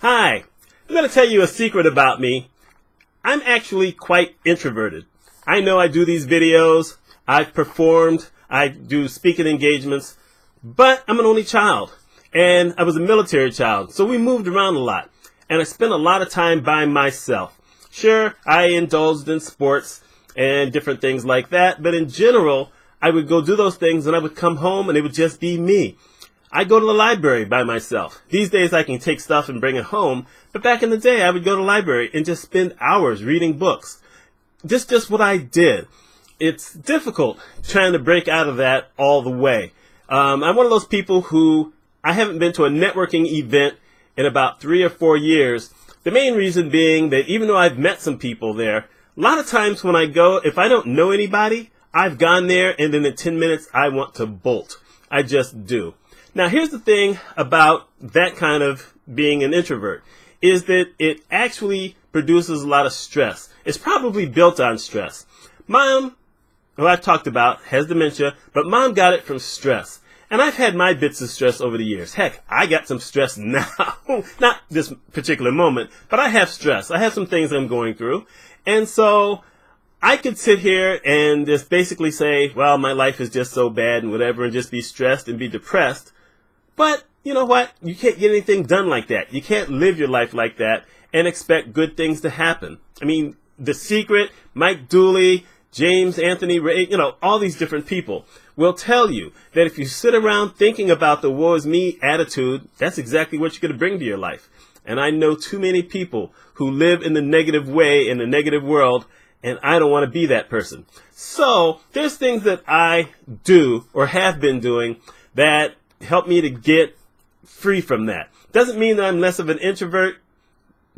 Hi, I'm going to tell you a secret about me. I'm actually quite introverted. I know I do these videos, I've performed, I do speaking engagements, but I'm an only child, and I was a military child, so we moved around a lot, and I spent a lot of time by myself. Sure, I indulged in sports and different things like that, but in general, I would go do those things and I would come home and it would just be me. I go to the library by myself. These days I can take stuff and bring it home, but back in the day I would go to the library and just spend hours reading books. Just what I did. It's difficult trying to break out of that all the way. I'm one of those people who I haven't been to a networking event in about 3 or 4 years. The main reason being that even though I've met some people there, a lot of times when I go, if I don't know anybody, I've gone there and then in 10 minutes I want to bolt. I just do. Now, here's the thing about that kind of being an introvert, is that it actually produces a lot of stress. It's probably built on stress. Mom, who I've talked about, has dementia, but Mom got it from stress. And I've had my bits of stress over the years. Heck, I got some stress now. Not this particular moment, but I have stress. I have some things I'm going through. And so I could sit here and just basically say, well, my life is just so bad and whatever, and just be stressed and be depressed. But you know what? You can't get anything done like that. You can't live your life like that and expect good things to happen. I mean, The Secret, Mike Dooley, James Anthony Ray, all these different people will tell you that if you sit around thinking about the woe is me attitude, that's exactly what you're going to bring to your life. And I know too many people who live in the negative way, in the negative world, and I don't want to be that person. So there's things that I do or have been doing that help me to get free from that. Doesn't mean that I'm less of an introvert,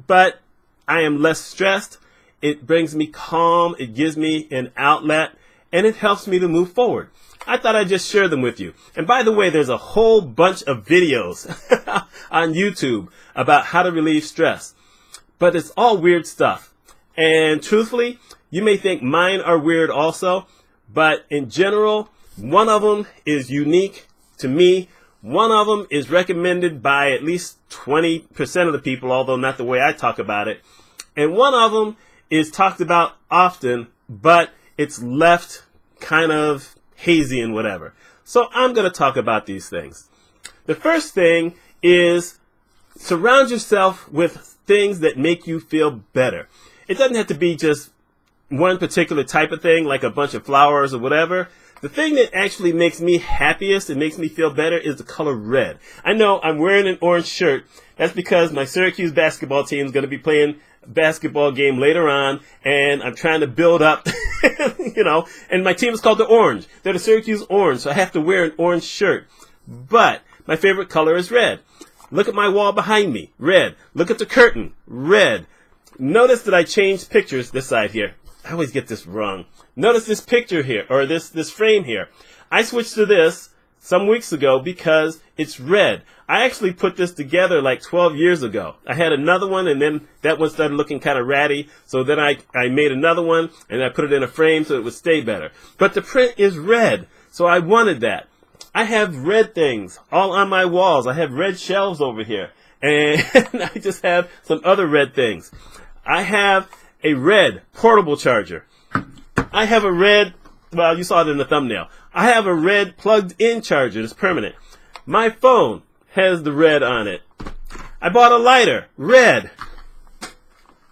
but I am less stressed. It brings me calm. It gives me an outlet, and it helps me to move forward. I thought I'd just share them with you. And by the way, there's a whole bunch of videos on YouTube about how to relieve stress, but it's all weird stuff. And truthfully, you may think mine are weird also, but in general, one of them is unique to me. One of them is recommended by at least 20% of the people, although not the way I talk about it. And one of them is talked about often, but it's left kind of hazy and whatever. So I'm going to talk about these things. The first thing is surround yourself with things that make you feel better. It doesn't have to be just one particular type of thing, like a bunch of flowers or whatever. The thing that actually makes me happiest and makes me feel better is the color red. I know I'm wearing an orange shirt. That's because my Syracuse basketball team is going to be playing a basketball game later on, and I'm trying to build up, and my team is called the Orange. They're the Syracuse Orange, so I have to wear an orange shirt. But my favorite color is red. Look at my wall behind me, red. Look at the curtain, red. Notice that I changed pictures this side here. I always get this wrong. Notice this picture here, or this frame here. I switched to this some weeks ago because it's red. I actually put this together like 12 years ago. I had another one, and then that one started looking kind of ratty. So then I made another one, and I put it in a frame so it would stay better. But the print is red, so I wanted that. I have red things all on my walls. I have red shelves over here, and I just have some other red things. I have a red portable charger. I have a red, well, you saw it in the thumbnail. I have a red plugged-in charger that's permanent. My phone has the red on it. I bought a lighter, red.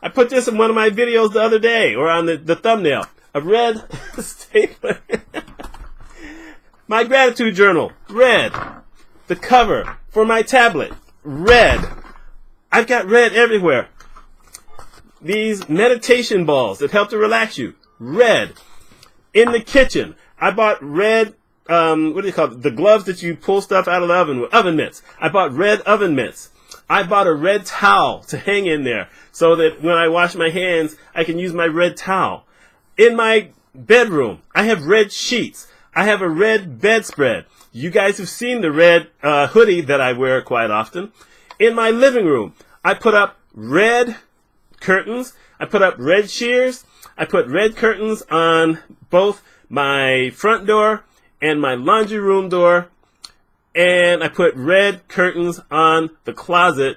I put this in one of my videos the other day, or on the thumbnail, a red stapler. My gratitude journal, red. The cover for my tablet, red. I've got red everywhere. These meditation balls that help to relax you, red. In the kitchen, I bought red, what do you call it? The gloves that you pull stuff out of the oven with, oven mitts. I bought red oven mitts. I bought a red towel to hang in there so that when I wash my hands, I can use my red towel. In my bedroom, I have red sheets. I have a red bedspread. You guys have seen the red hoodie that I wear quite often. In my living room, I put up red curtains. I put up red shears. I put red curtains on both my front door and my laundry room door. And I put red curtains on the closet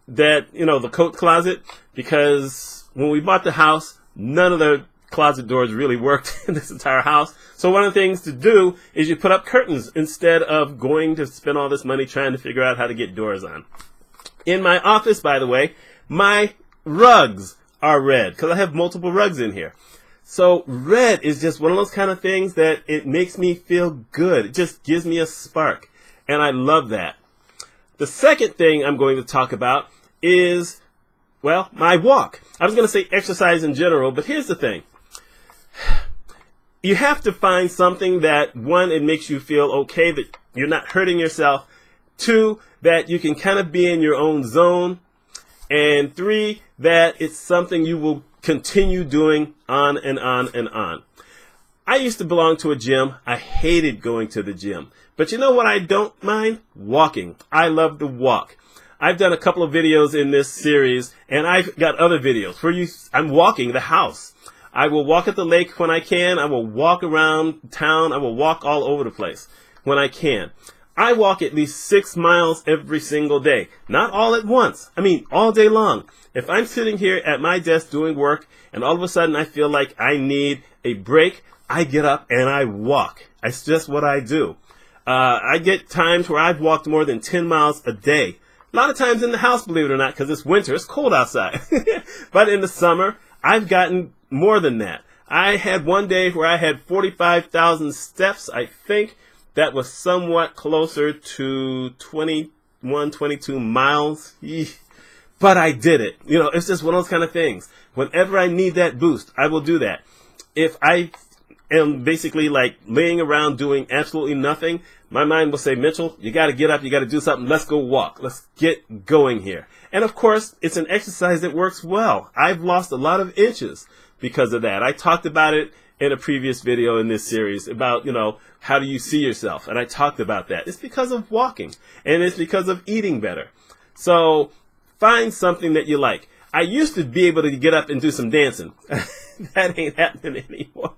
that, the coat closet, because when we bought the house, none of the closet doors really worked in this entire house. So one of the things to do is you put up curtains instead of going to spend all this money trying to figure out how to get doors on. In my office, by the way, my rugs are red because I have multiple rugs in here. So red is just one of those kind of things that it makes me feel good. It just gives me a spark. And I love that. The second thing I'm going to talk about is, well, my walk. I was going to say exercise in general, but here's the thing. You have to find something that, one, it makes you feel okay, that you're not hurting yourself. Two, that you can kind of be in your own zone. And three, that it's something you will continue doing on and on and on. I used to belong to a gym. I hated going to the gym. But you know what I don't mind? Walking. I love to walk. I've done a couple of videos in this series, and I've got other videos where I'm walking the house. I will walk at the lake when I can. I will walk around town. I will walk all over the place when I can. I walk at least 6 miles every single day. Not all at once. I mean, all day long. If I'm sitting here at my desk doing work, and all of a sudden I feel like I need a break, I get up and I walk. It's just what I do. I get times where I've walked more than 10 miles a day. A lot of times in the house, believe it or not, because it's winter, it's cold outside. But in the summer, I've gotten more than that. I had one day where I had 45,000 steps, I think. That was somewhat closer to 21, 22 miles. But I did it. It's just one of those kind of things. Whenever I need that boost, I will do that. If I am basically like laying around doing absolutely nothing, my mind will say, Mitchell, you got to get up, you got to do something, let's go walk, let's get going here. And of course, it's an exercise that works well. I've lost a lot of inches because of that. I talked about it in a previous video in this series about, how do you see yourself? And I talked about that. It's because of walking, and it's because of eating better. So find something that you like. I used to be able to get up and do some dancing. That ain't happening anymore.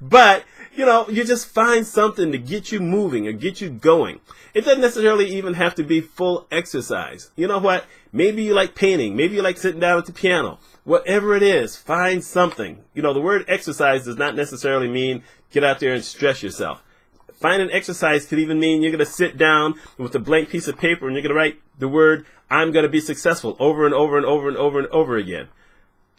But, you just find something to get you moving or get you going. It doesn't necessarily even have to be full exercise. You know what? Maybe you like painting. Maybe you like sitting down at the piano. Whatever it is, find something. The word exercise does not necessarily mean get out there and stress yourself. Find an exercise could even mean you're going to sit down with a blank piece of paper and you're going to write the word, I'm going to be successful, over and over and over and over and over again.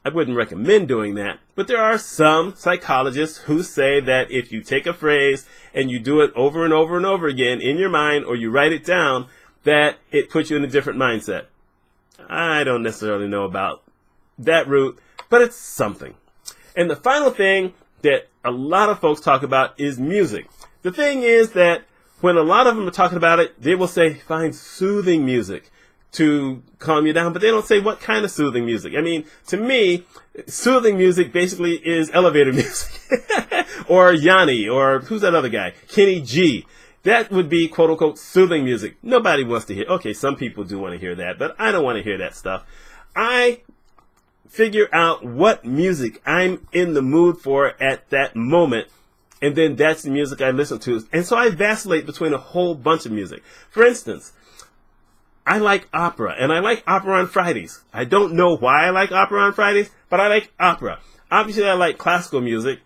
I wouldn't recommend doing that, but there are some psychologists who say that if you take a phrase and you do it over and over and over again in your mind, or you write it down, that it puts you in a different mindset. I don't necessarily know about that route, but it's something. And the final thing that a lot of folks talk about is music. The thing is that when a lot of them are talking about it, they will say, find soothing music to calm you down, but they don't say what kind of soothing music. I mean, to me, soothing music basically is elevator music. Or Yanni, or who's that other guy? Kenny G. That would be quote unquote soothing music. Nobody wants to hear. Okay, some people do want to hear that, but I don't want to hear that stuff. I figure out what music I'm in the mood for at that moment, and then that's the music I listen to. And so I vacillate between a whole bunch of music. For instance, I like opera, and I like opera on Fridays. I don't know why I like opera on Fridays, but I like opera. Obviously, I like classical music.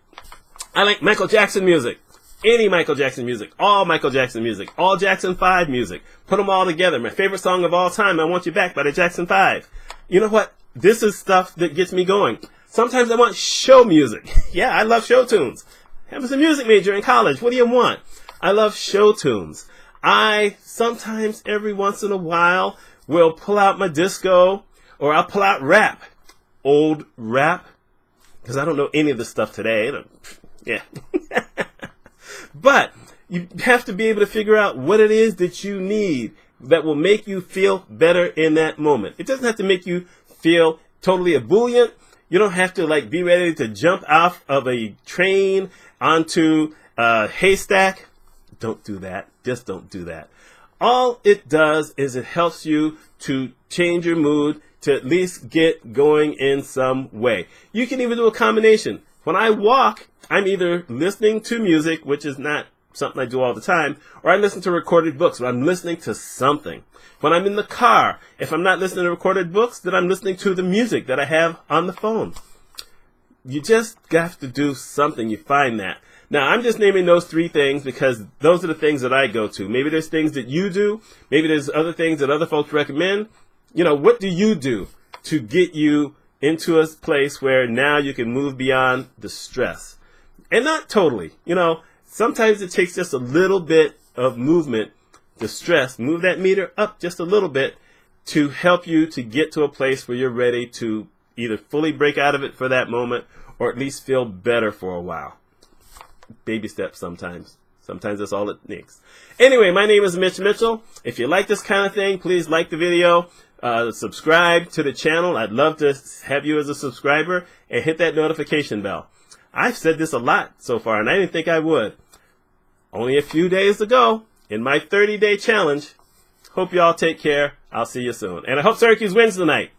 I like Michael Jackson music. Any Michael Jackson music. All Michael Jackson music. All Jackson 5 music. Put them all together. My favorite song of all time, I Want You Back by the Jackson 5. You know what? This is stuff that gets me going. Sometimes I want show music. Yeah, I love show tunes. I was a music major in college. What do you want? I love show tunes. I sometimes, every once in a while, will pull out my disco, or I'll pull out rap. Old rap. Because I don't know any of the stuff today. Yeah. But you have to be able to figure out what it is that you need that will make you feel better in that moment. It doesn't have to make you feel totally ebullient. You don't have to be ready to jump off of a train onto a haystack. Don't do that. Just don't do that. All it does is it helps you to change your mood, to at least get going in some way. You can even do a combination. When I walk, I'm either listening to music, which is not something I do all the time, or I listen to recorded books when I'm listening to something. When I'm in the car, if I'm not listening to recorded books, then I'm listening to the music that I have on the phone. You just have to do something. You find that. Now, I'm just naming those 3 things because those are the things that I go to. Maybe there's things that you do. Maybe there's other things that other folks recommend. You know, what do you do to get you into a place where now you can move beyond the stress? And not totally. You know, sometimes it takes just a little bit of movement, the stress, move that meter up just a little bit to help you to get to a place where you're ready to either fully break out of it for that moment or at least feel better for a while. Baby steps sometimes. Sometimes that's all it takes. Anyway, my name is Mitch Mitchell. If you like this kind of thing, please like the video, subscribe to the channel. I'd love to have you as a subscriber, and hit that notification bell. I've said this a lot so far, and I didn't think I would. Only a few days to go in my 30-day challenge. Hope you all take care. I'll see you soon. And I hope Syracuse wins tonight.